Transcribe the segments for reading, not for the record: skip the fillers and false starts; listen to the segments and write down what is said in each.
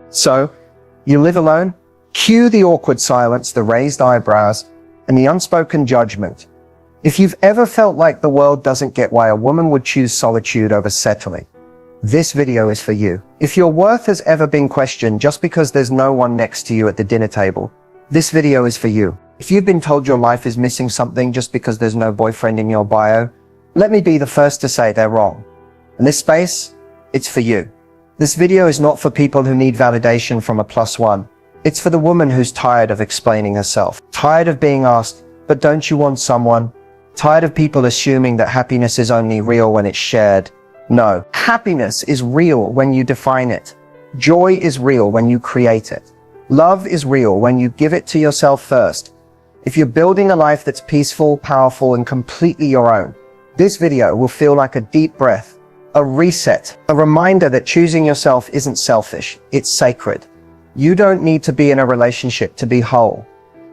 So, you live alone? Cue the awkward silence, the raised eyebrows, and the unspoken judgment. If you've ever felt like the world doesn't get why a woman would choose solitude over settling, this video is for you. If your worth has ever been questioned just because there's no one next to you at the dinner table, this video is for you. If you've been told your life is missing something just because there's no boyfriend in your bio, let me be the first to say they're wrong. In this space, it's for you. This video is not for people who need validation from a +1. It's for the woman who's tired of explaining herself, tired of being asked, but don't you want someone? Tired of people assuming that happiness is only real when it's shared. No, happiness is real when you define it. Joy is real when you create it. Love is real when you give it to yourself first. If you're building a life that's peaceful, powerful, and completely your own, this video will feel like a deep breath, a reset, a reminder that choosing yourself isn't selfish, it's sacred. You don't need to be in a relationship to be whole.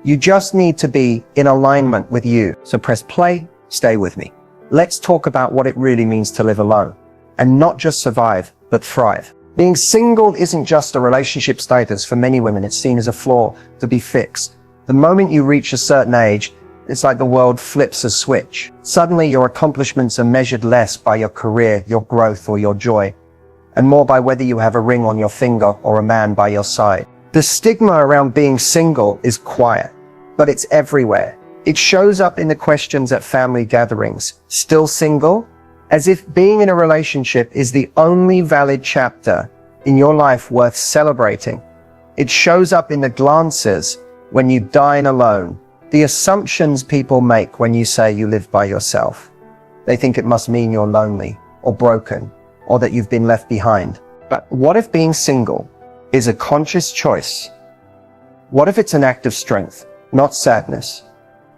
You just need to be in alignment with you. So press play, stay with me. Let's talk about what it really means to live alone, and not just survive, but thrive. Being single isn't just a relationship status. For many women, it's seen as a flaw to be fixed. The moment you reach a certain age, it's like the world flips a switch. Suddenly, your accomplishments are measured less by your career, your growth, or your joy, and more by whether you have a ring on your finger or a man by your side. The stigma around being single is quiet, but it's everywhere. It shows up in the questions at family gatherings. Still single? As if being in a relationship is the only valid chapter in your life worth celebrating. It shows up in the glances when you dine alone, the assumptions people make when you say you live by yourself. They think it must mean you're lonely or broken or that you've been left behind. But what if being single is a conscious choice? What if it's an act of strength, not sadness?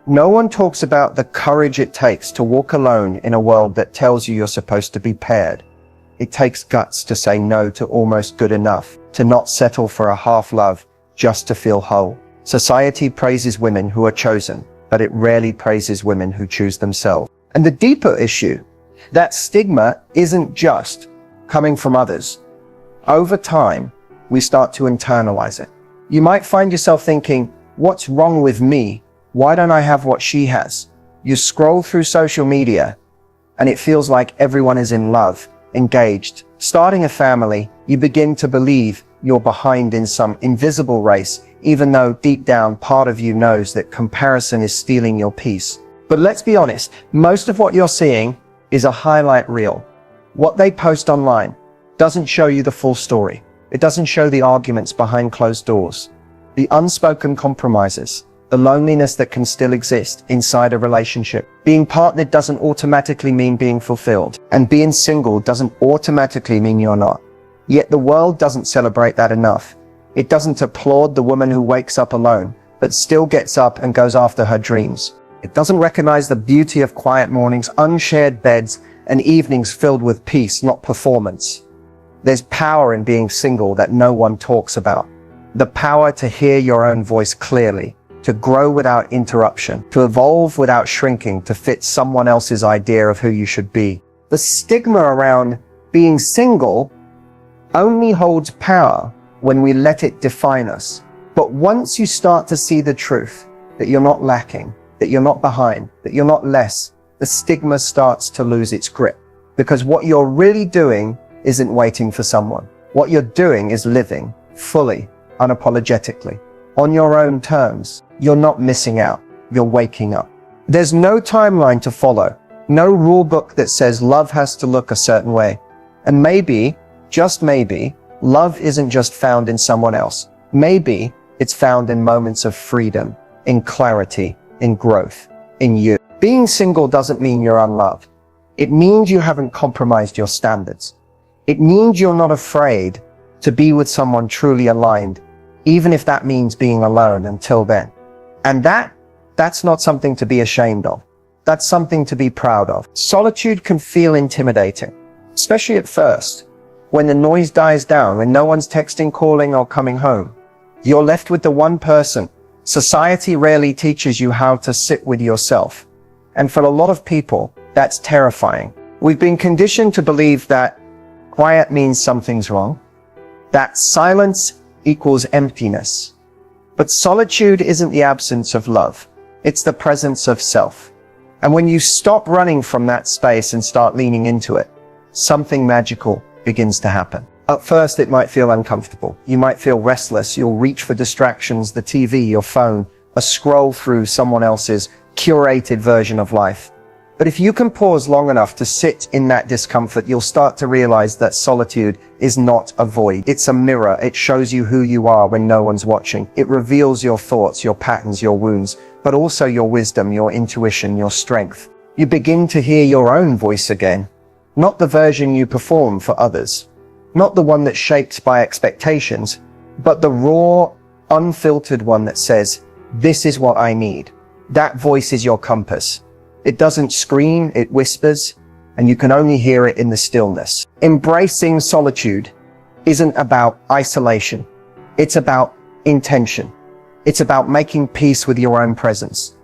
No one talks about the courage it takes to walk alone in a world that tells you you're supposed to be paired. It takes guts to say no to almost good enough, to not settle for a half love just to feel whole. Society praises women who are chosen, but it rarely praises women who choose themselves. And the deeper issue, that stigma isn't just coming from others. Over time, we start to internalize it. You might find yourself thinking, what's wrong with me? Why don't I have what she has? You scroll through social media and it feels like everyone is in love, engaged, starting a family. You begin to believe you're behind in some invisible race, even though deep down part of you knows that comparison is stealing your peace. But let's be honest, most of what you're seeing is a highlight reel. What they post online doesn't show you the full story. It doesn't show the arguments behind closed doors, the unspoken compromises, the loneliness that can still exist inside a relationship. Being partnered doesn't automatically mean being fulfilled, and being single doesn't automatically mean you're not. Yet the world doesn't celebrate that enough. It doesn't applaud the woman who wakes up alone, but still gets up and goes after her dreams. It doesn't recognize the beauty of quiet mornings, unshared beds, and evenings filled with peace, not performance. There's power in being single that no one talks about. The power to hear your own voice clearly, to grow without interruption, to evolve without shrinking to fit someone else's idea of who you should be. The stigma around being single only holds power when we let it define us. But once you start to see the truth, that you're not lacking, that you're not behind, that you're not less, the stigma starts to lose its grip. Because what you're really doing isn't waiting for someone. What you're doing is living fully, unapologetically, on your own terms. You're not missing out, you're waking up. There's no timeline to follow, no rule book that says love has to look a certain way. And maybe, just maybe, love isn't just found in someone else. Maybe it's found in moments of freedom, in clarity, in growth, in you. Being single doesn't mean you're unloved. It means you haven't compromised your standards. It means you're not afraid to be with someone truly aligned, even if that means being alone until then. And that's not something to be ashamed of. That's something to be proud of. Solitude can feel intimidating, especially at first, when the noise dies down, when no one's texting, calling, or coming home. You're left with the one person. Society rarely teaches you how to sit with yourself. And for a lot of people, that's terrifying. We've been conditioned to believe that quiet means something's wrong, that silence equals emptiness. But solitude isn't the absence of love. It's the presence of self. And when you stop running from that space and start leaning into it, something magical begins to happen. At first, it might feel uncomfortable. You might feel restless. You'll reach for distractions, the TV, your phone, a scroll through someone else's curated version of life. But if you can pause long enough to sit in that discomfort, you'll start to realize that solitude is not a void. It's a mirror. It shows you who you are when no one's watching. It reveals your thoughts, your patterns, your wounds, but also your wisdom, your intuition, your strength. You begin to hear your own voice again, not the version you perform for others, not the one that's shaped by expectations, but the raw, unfiltered one that says, "This is what I need." That voice is your compass. It doesn't scream, it whispers, and you can only hear it in the stillness. Embracing solitude isn't about isolation. It's about intention. It's about making peace with your own presence.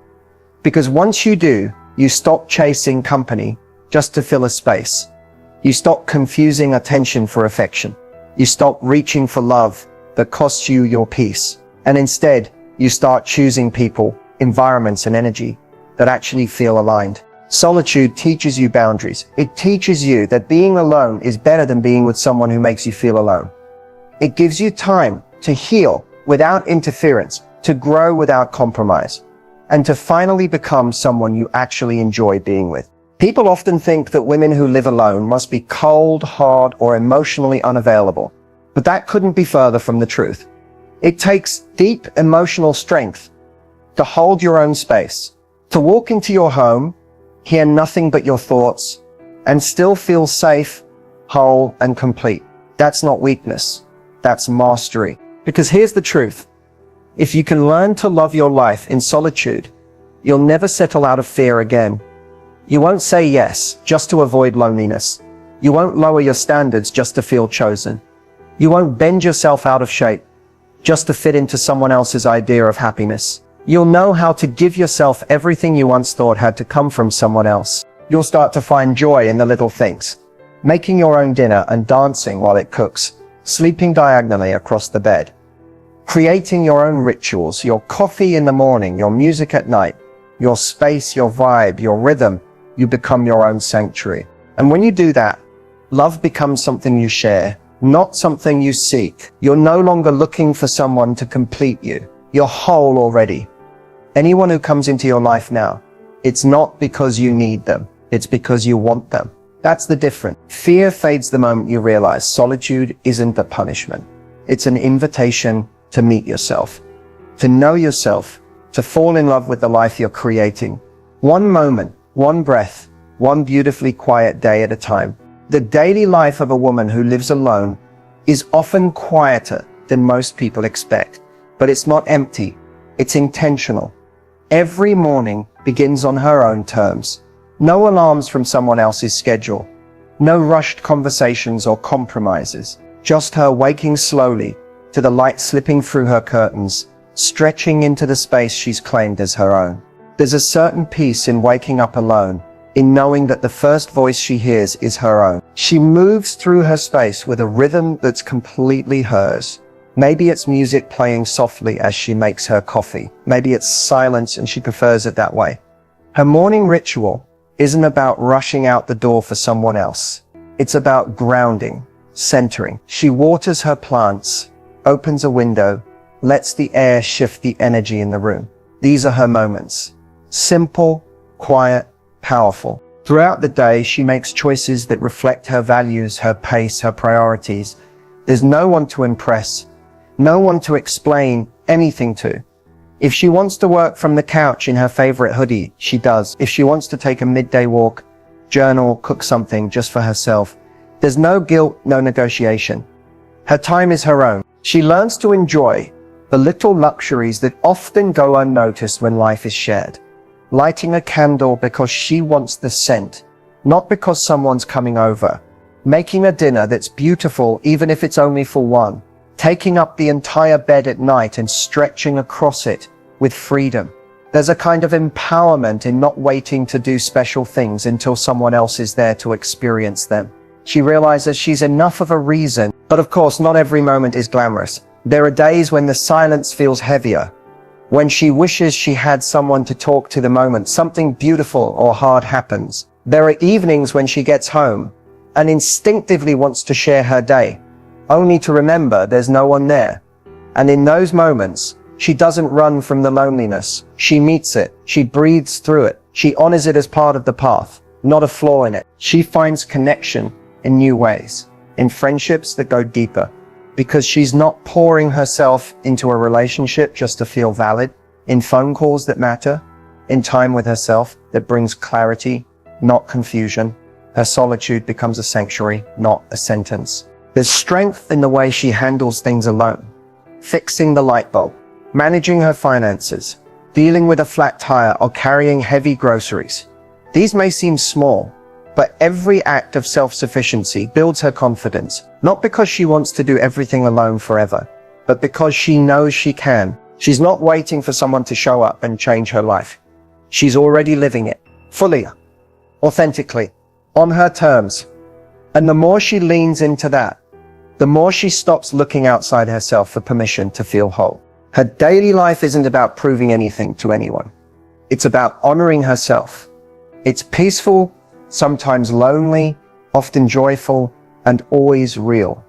Because once you do, you stop chasing company just to fill a space. You stop confusing attention for affection. You stop reaching for love that costs you your peace. And instead, you start choosing people, environments, and energy that actually feel aligned. Solitude teaches you boundaries. It teaches you that being alone is better than being with someone who makes you feel alone. It gives you time to heal without interference, to grow without compromise, and to finally become someone you actually enjoy being with. People often think that women who live alone must be cold, hard, or emotionally unavailable. But that couldn't be further from the truth. It takes deep emotional strength to hold your own space, to walk into your home, hear nothing but your thoughts, and still feel safe, whole, and complete. That's not weakness. That's mastery. Because here's the truth. If you can learn to love your life in solitude, you'll never settle out of fear again. You won't say yes just to avoid loneliness. You won't lower your standards just to feel chosen. You won't bend yourself out of shape just to fit into someone else's idea of happiness. You'll know how to give yourself everything you once thought had to come from someone else. You'll start to find joy in the little things. Making your own dinner and dancing while it cooks. Sleeping diagonally across the bed. Creating your own rituals, your coffee in the morning, your music at night, your space, your vibe, your rhythm. You become your own sanctuary. And when you do that, love becomes something you share, not something you seek. You're no longer looking for someone to complete you. You're whole already. Anyone who comes into your life now, it's not because you need them. It's because you want them. That's the difference. Fear fades the moment you realize solitude isn't a punishment. It's an invitation to meet yourself, to know yourself, to fall in love with the life you're creating. One moment, one breath, one beautifully quiet day at a time. The daily life of a woman who lives alone is often quieter than most people expect. But it's not empty, it's intentional. Every morning begins on her own terms. No alarms from someone else's schedule. No rushed conversations or compromises. Just her waking slowly to the light slipping through her curtains, stretching into the space she's claimed as her own. There's a certain peace in waking up alone, in knowing that the first voice she hears is her own. She moves through her space with a rhythm that's completely hers. Maybe it's music playing softly as she makes her coffee. Maybe it's silence and she prefers it that way. Her morning ritual isn't about rushing out the door for someone else. It's about grounding, centering. She waters her plants, opens a window, lets the air shift the energy in the room. These are her moments. Simple, quiet, powerful. Throughout the day, she makes choices that reflect her values, her pace, her priorities. There's no one to impress. No one to explain anything to. If she wants to work from the couch in her favorite hoodie, she does. If she wants to take a midday walk, journal, cook something just for herself, there's no guilt, no negotiation. Her time is her own. She learns to enjoy the little luxuries that often go unnoticed when life is shared. Lighting a candle because she wants the scent, not because someone's coming over. Making a dinner that's beautiful even if it's only for one. Taking up the entire bed at night and stretching across it with freedom. There's a kind of empowerment in not waiting to do special things until someone else is there to experience them. She realizes she's enough of a reason, but of course not every moment is glamorous. There are days when the silence feels heavier, when she wishes she had someone to talk to the moment something beautiful or hard happens. There are evenings when she gets home and instinctively wants to share her day, only to remember there's no one there. And in those moments, she doesn't run from the loneliness. She meets it. She breathes through it. She honors it as part of the path, not a flaw in it. She finds connection in new ways, in friendships that go deeper, because she's not pouring herself into a relationship just to feel valid, in phone calls that matter, in time with herself that brings clarity, not confusion. Her solitude becomes a sanctuary, not a sentence. There's strength in the way she handles things alone, fixing the light bulb, managing her finances, dealing with a flat tire, or carrying heavy groceries. These may seem small, but every act of self-sufficiency builds her confidence, not because she wants to do everything alone forever, but because she knows she can. She's not waiting for someone to show up and change her life. She's already living it, fully, authentically, on her terms. And the more she leans into that, the more she stops looking outside herself for permission to feel whole. Her daily life isn't about proving anything to anyone. It's about honoring herself. It's peaceful, sometimes lonely, often joyful, and always real.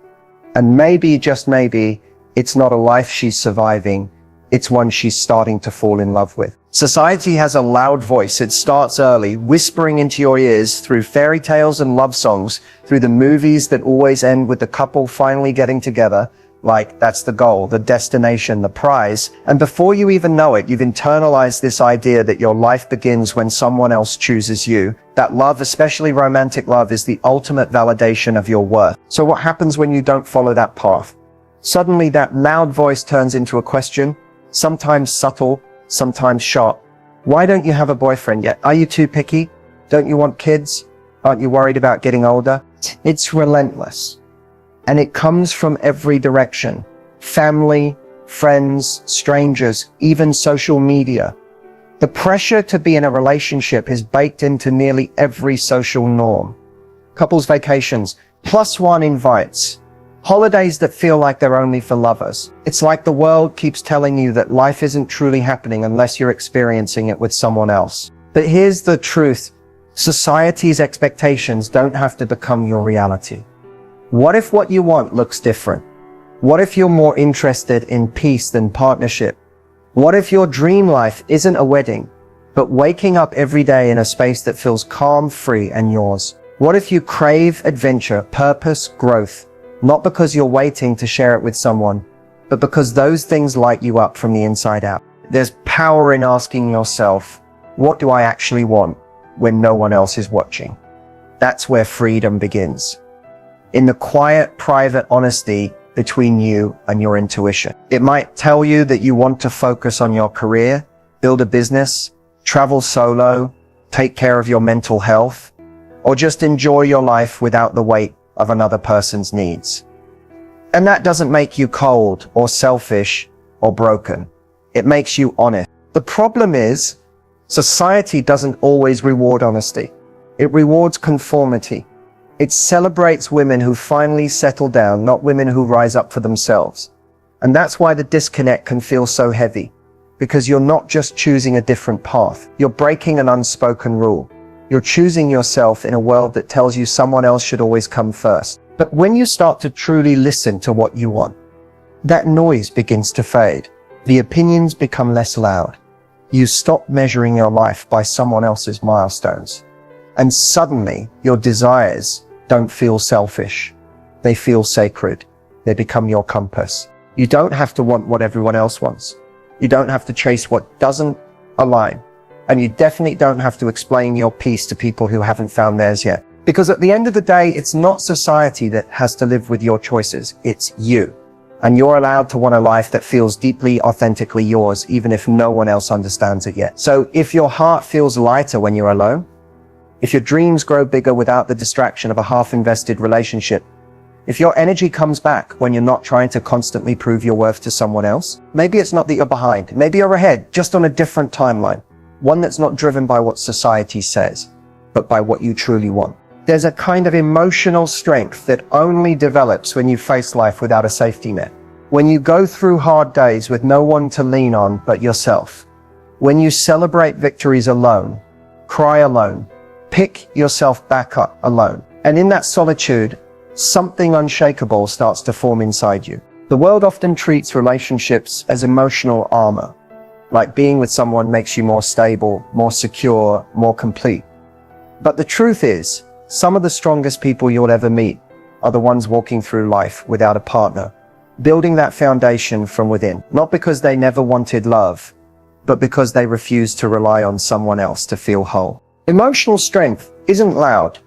And maybe, just maybe, it's not a life she's surviving, it's one she's starting to fall in love with. Society has a loud voice. It starts early, whispering into your ears through fairy tales and love songs, through the movies that always end with the couple finally getting together, like that's the goal, the destination, the prize. And before you even know it, you've internalized this idea that your life begins when someone else chooses you. That love, especially romantic love, is the ultimate validation of your worth. So what happens when you don't follow that path? Suddenly that loud voice turns into a question, sometimes subtle, sometimes sharp. Why don't you have a boyfriend yet? Are you too picky? Don't you want kids? Aren't you worried about getting older? It's relentless. And it comes from every direction. Family, friends, strangers, even social media. The pressure to be in a relationship is baked into nearly every social norm. Couples vacations, +1 invites, holidays that feel like they're only for lovers. It's like the world keeps telling you that life isn't truly happening unless you're experiencing it with someone else. But here's the truth. Society's expectations don't have to become your reality. What if what you want looks different? What if you're more interested in peace than partnership? What if your dream life isn't a wedding, but waking up every day in a space that feels calm, free, and yours? What if you crave adventure, purpose, growth, not because you're waiting to share it with someone, but because those things light you up from the inside out? There's power in asking yourself, what do I actually want when no one else is watching? That's where freedom begins. In the quiet, private honesty between you and your intuition. It might tell you that you want to focus on your career, build a business, travel solo, take care of your mental health, or just enjoy your life without the weight of another person's needs. And that doesn't make you cold or selfish or broken. It makes you honest. The problem is, society doesn't always reward honesty. It rewards conformity. It celebrates women who finally settle down, not women who rise up for themselves. And that's why the disconnect can feel so heavy, because you're not just choosing a different path. You're breaking an unspoken rule. You're choosing yourself in a world that tells you someone else should always come first. But when you start to truly listen to what you want, that noise begins to fade. The opinions become less loud. You stop measuring your life by someone else's milestones. And suddenly, your desires don't feel selfish. They feel sacred. They become your compass. You don't have to want what everyone else wants. You don't have to chase what doesn't align. And you definitely don't have to explain your piece to people who haven't found theirs yet. Because at the end of the day, it's not society that has to live with your choices. It's you. And you're allowed to want a life that feels deeply, authentically yours, even if no one else understands it yet. So if your heart feels lighter when you're alone, if your dreams grow bigger without the distraction of a half-invested relationship, if your energy comes back when you're not trying to constantly prove your worth to someone else, maybe it's not that you're behind. Maybe you're ahead, just on a different timeline. One that's not driven by what society says, but by what you truly want. There's a kind of emotional strength that only develops when you face life without a safety net. When you go through hard days with no one to lean on but yourself. When you celebrate victories alone, cry alone, pick yourself back up alone. And in that solitude, something unshakable starts to form inside you. The world often treats relationships as emotional armor, like being with someone makes you more stable, more secure, more complete. But the truth is, some of the strongest people you'll ever meet are the ones walking through life without a partner, building that foundation from within, not because they never wanted love, but because they refused to rely on someone else to feel whole. Emotional strength isn't loud.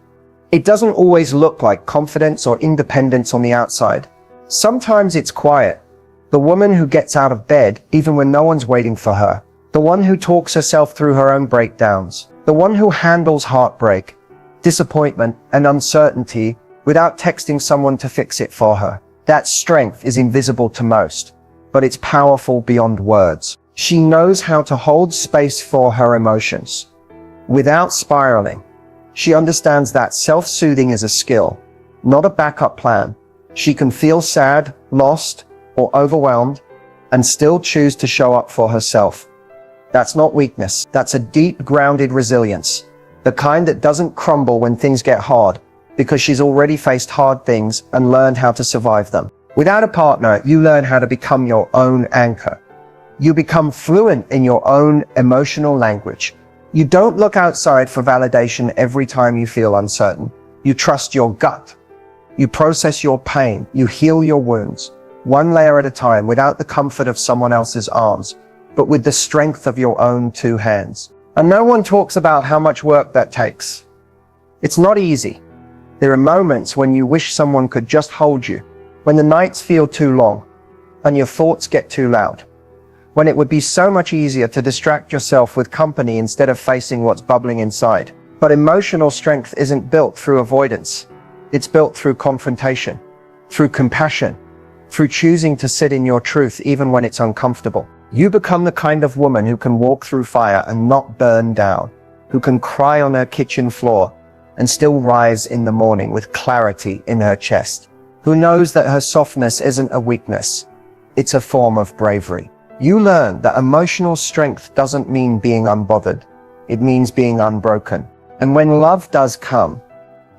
It doesn't always look like confidence or independence on the outside. Sometimes it's quiet. The woman who gets out of bed even when no one's waiting for her. The one who talks herself through her own breakdowns. The one who handles heartbreak, disappointment, and uncertainty without texting someone to fix it for her. That strength is invisible to most, but it's powerful beyond words. She knows how to hold space for her emotions without spiraling. She understands that self-soothing is a skill, not a backup plan. She can feel sad, lost, or overwhelmed, and still choose to show up for herself. That's not weakness. That's a deep, grounded resilience. The kind that doesn't crumble when things get hard, because she's already faced hard things and learned how to survive them. Without a partner, you learn how to become your own anchor. You become fluent in your own emotional language. You don't look outside for validation every time you feel uncertain. You trust your gut. You process your pain. You heal your wounds, one layer at a time, without the comfort of someone else's arms, but with the strength of your own two hands. And no one talks about how much work that takes. It's not easy. There are moments when you wish someone could just hold you, when the nights feel too long and your thoughts get too loud, when it would be so much easier to distract yourself with company instead of facing what's bubbling inside. But emotional strength isn't built through avoidance. It's built through confrontation, through compassion, through choosing to sit in your truth even when it's uncomfortable. You become the kind of woman who can walk through fire and not burn down, who can cry on her kitchen floor and still rise in the morning with clarity in her chest, who knows that her softness isn't a weakness, it's a form of bravery. You learn that emotional strength doesn't mean being unbothered, it means being unbroken. And when love does come,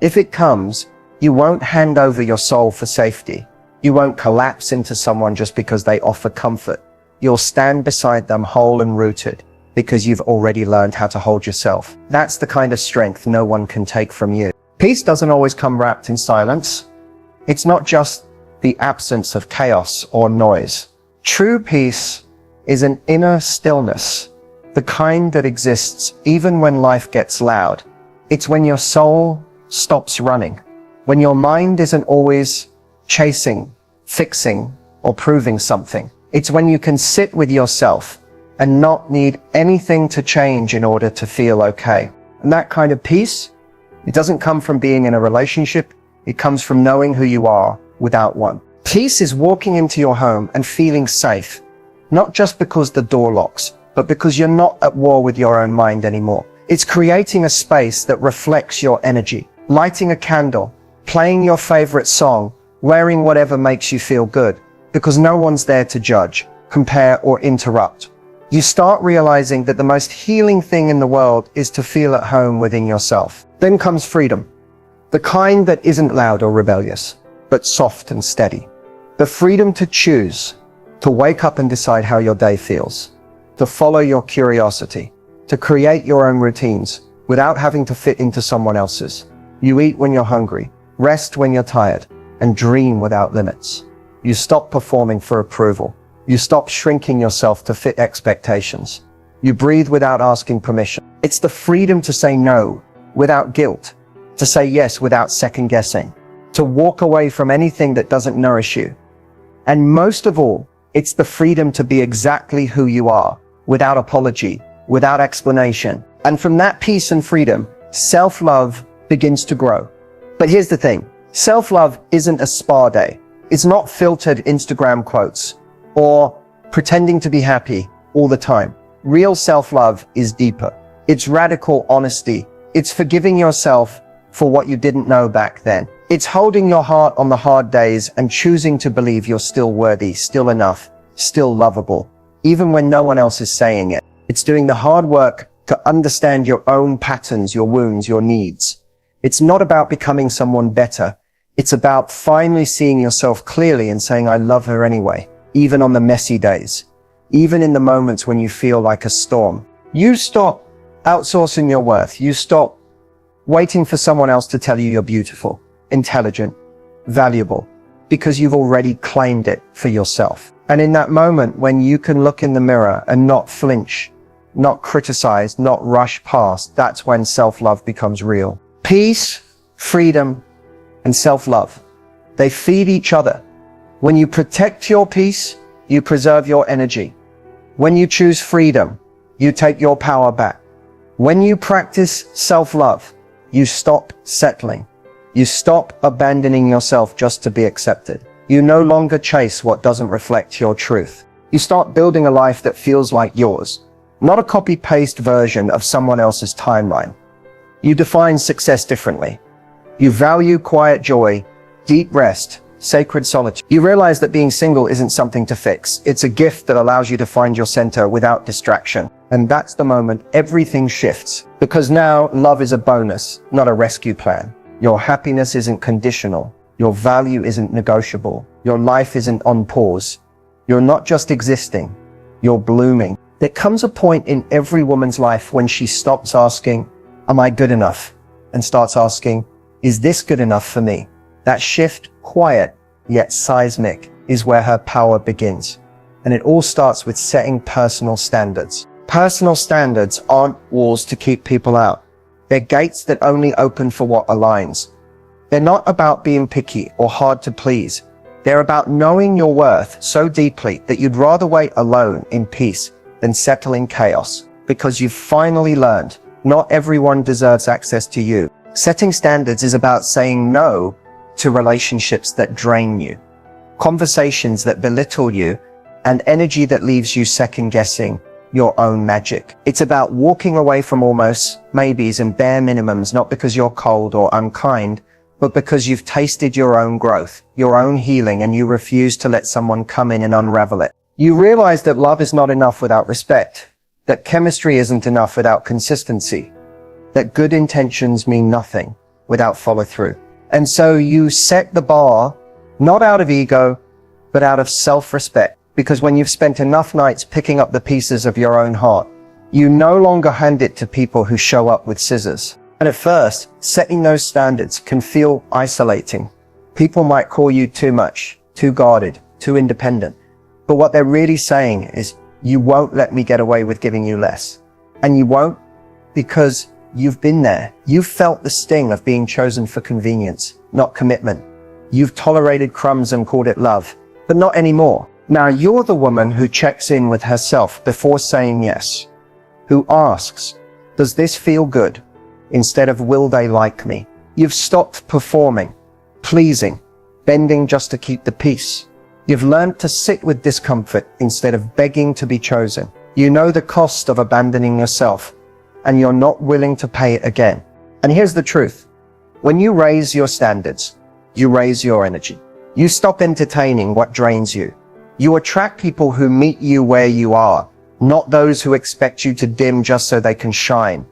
if it comes, you won't hand over your soul for safety. You won't collapse into someone just because they offer comfort. You'll stand beside them whole and rooted, because you've already learned how to hold yourself. That's the kind of strength no one can take from you. Peace doesn't always come wrapped in silence. It's not just the absence of chaos or noise. True peace is an inner stillness, the kind that exists even when life gets loud. It's when your soul stops running, when your mind isn't always chasing, fixing, or proving something. It's when you can sit with yourself and not need anything to change in order to feel okay. And that kind of peace, it doesn't come from being in a relationship. It comes from knowing who you are without one. Peace is walking into your home and feeling safe, not just because the door locks, but because you're not at war with your own mind anymore. It's creating a space that reflects your energy, lighting a candle, playing your favorite song, wearing whatever makes you feel good, because no one's there to judge, compare, or interrupt. You start realizing that the most healing thing in the world is to feel at home within yourself. Then comes freedom, the kind that isn't loud or rebellious, but soft and steady. The freedom to choose, to wake up and decide how your day feels, to follow your curiosity, to create your own routines without having to fit into someone else's. You eat when you're hungry, rest when you're tired, and dream without limits. You stop performing for approval. You stop shrinking yourself to fit expectations. You breathe without asking permission. It's the freedom to say no without guilt, to say yes without second guessing, to walk away from anything that doesn't nourish you. And most of all, it's the freedom to be exactly who you are, without apology, without explanation. And from that peace and freedom, self-love begins to grow. But here's the thing, self-love isn't a spa day. It's not filtered Instagram quotes or pretending to be happy all the time. Real self-love is deeper. It's radical honesty. It's forgiving yourself for what you didn't know back then. It's holding your heart on the hard days and choosing to believe you're still worthy, still enough, still lovable, even when no one else is saying it. It's doing the hard work to understand your own patterns, your wounds, your needs. It's not about becoming someone better. It's about finally seeing yourself clearly and saying, I love her anyway, even on the messy days, even in the moments when you feel like a storm. You stop outsourcing your worth. You stop waiting for someone else to tell you you're beautiful, intelligent, valuable, because you've already claimed it for yourself. And in that moment when you can look in the mirror and not flinch, not criticize, not rush past, that's when self-love becomes real. Peace, freedom, and self-love, they feed each other. When you protect your peace, you preserve your energy. When you choose freedom, you take your power back. When you practice self-love, you stop settling. You stop abandoning yourself just to be accepted. You no longer chase what doesn't reflect your truth. You start building a life that feels like yours, not a copy-paste version of someone else's timeline. You define success differently. You value quiet joy, deep rest, sacred solitude. You realize that being single isn't something to fix. It's a gift that allows you to find your center without distraction. And that's the moment everything shifts. Because now love is a bonus, not a rescue plan. Your happiness isn't conditional. Your value isn't negotiable. Your life isn't on pause. You're not just existing, you're blooming. There comes a point in every woman's life when she stops asking, am I good enough? And starts asking, is this good enough for me? That shift, quiet yet seismic, is where her power begins. And it all starts with setting personal standards. Personal standards aren't walls to keep people out. They're gates that only open for what aligns. They're not about being picky or hard to please. They're about knowing your worth so deeply that you'd rather wait alone in peace than settle in chaos, because you've finally learned not everyone deserves access to you. Setting standards is about saying no to relationships that drain you, conversations that belittle you, and energy that leaves you second-guessing your own magic. It's about walking away from almost, maybes, and bare minimums, not because you're cold or unkind, but because you've tasted your own growth, your own healing, and you refuse to let someone come in and unravel it. You realize that love is not enough without respect, that chemistry isn't enough without consistency, that good intentions mean nothing without follow-through. And so you set the bar, not out of ego, but out of self-respect. Because when you've spent enough nights picking up the pieces of your own heart, you no longer hand it to people who show up with scissors. And at first, setting those standards can feel isolating. People might call you too much, too guarded, too independent. But what they're really saying is, you won't let me get away with giving you less. And you won't, because you've been there. You've felt the sting of being chosen for convenience, not commitment. You've tolerated crumbs and called it love, but not anymore. Now you're the woman who checks in with herself before saying yes, who asks, does this feel good? Instead of, will they like me? You've stopped performing, pleasing, bending just to keep the peace. You've learned to sit with discomfort instead of begging to be chosen. You know the cost of abandoning yourself, and you're not willing to pay it again. And here's the truth. When you raise your standards, you raise your energy. You stop entertaining what drains you. You attract people who meet you where you are, not those who expect you to dim just so they can shine.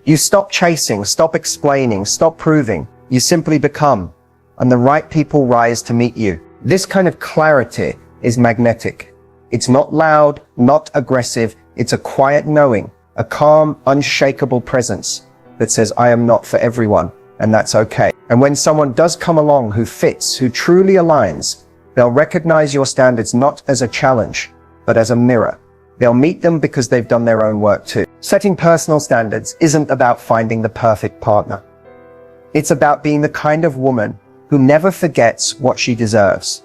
You stop chasing, stop explaining, stop proving. You simply become, and the right people rise to meet you. This kind of clarity is magnetic. It's not loud, not aggressive. It's a quiet knowing, a calm, unshakable presence that says, I am not for everyone, and that's okay. And when someone does come along who fits, who truly aligns, they'll recognize your standards not as a challenge, but as a mirror. They'll meet them because they've done their own work too. Setting personal standards isn't about finding the perfect partner. It's about being the kind of woman who never forgets what she deserves.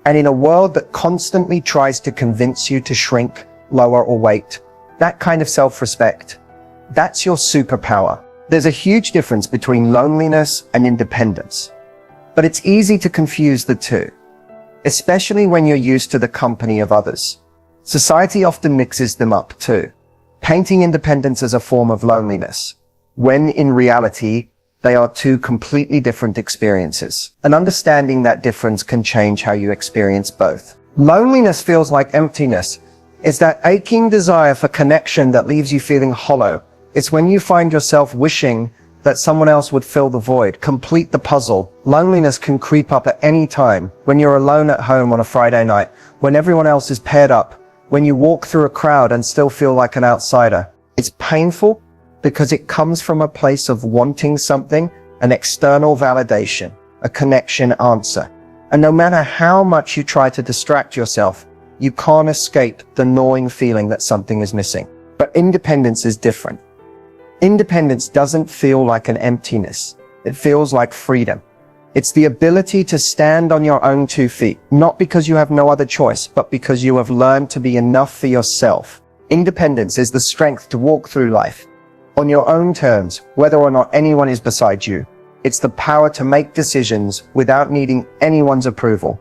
And in a world that constantly tries to convince you to shrink, lower, or wait, that kind of self-respect, that's your superpower. There's a huge difference between loneliness and independence, but it's easy to confuse the two, especially when you're used to the company of others. Society often mixes them up too, painting independence as a form of loneliness, when in reality, They are two completely different experiences. And understanding that difference can change how you experience both. Loneliness feels like emptiness. It's that aching desire for connection that leaves you feeling hollow. It's when you find yourself wishing that someone else would fill the void, complete the puzzle. Loneliness can creep up at any time, when you're alone at home on a Friday night, when everyone else is paired up, when you walk through a crowd and still feel like an outsider. It's painful because it comes from a place of wanting something, an external validation, a connection answer. And no matter how much you try to distract yourself, you can't escape the gnawing feeling that something is missing. But independence is different. Independence doesn't feel like an emptiness. It feels like freedom. It's the ability to stand on your own 2 feet, not because you have no other choice, but because you have learned to be enough for yourself. Independence is the strength to walk through life on your own terms, whether or not anyone is beside you. It's the power to make decisions without needing anyone's approval.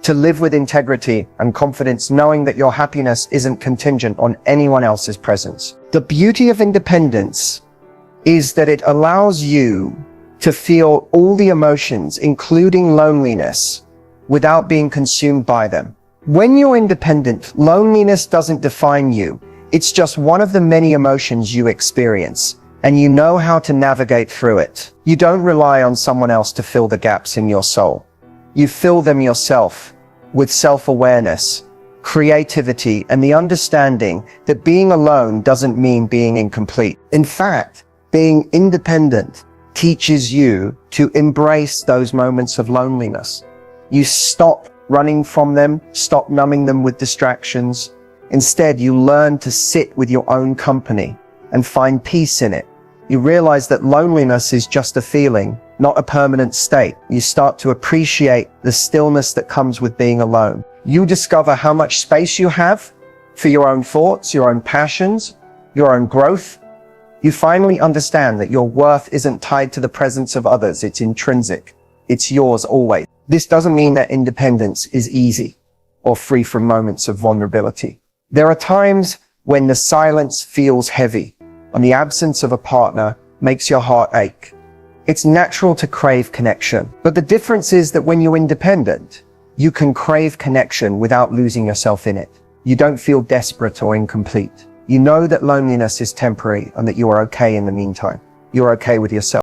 To live with integrity and confidence, knowing that your happiness isn't contingent on anyone else's presence. The beauty of independence is that it allows you to feel all the emotions, including loneliness, without being consumed by them. When you're independent, loneliness doesn't define you. It's just one of the many emotions you experience, and you know how to navigate through it. You don't rely on someone else to fill the gaps in your soul. You fill them yourself with self-awareness, creativity, and the understanding that being alone doesn't mean being incomplete. In fact, being independent teaches you to embrace those moments of loneliness. You stop running from them, stop numbing them with distractions. Instead, you learn to sit with your own company and find peace in it. You realize that loneliness is just a feeling, not a permanent state. You start to appreciate the stillness that comes with being alone. You discover how much space you have for your own thoughts, your own passions, your own growth. You finally understand that your worth isn't tied to the presence of others. It's intrinsic. It's yours always. This doesn't mean that independence is easy or free from moments of vulnerability. There are times when the silence feels heavy and the absence of a partner makes your heart ache. It's natural to crave connection, but the difference is that when you're independent, you can crave connection without losing yourself in it. You don't feel desperate or incomplete. You know that loneliness is temporary and that you are okay in the meantime. You're okay with yourself.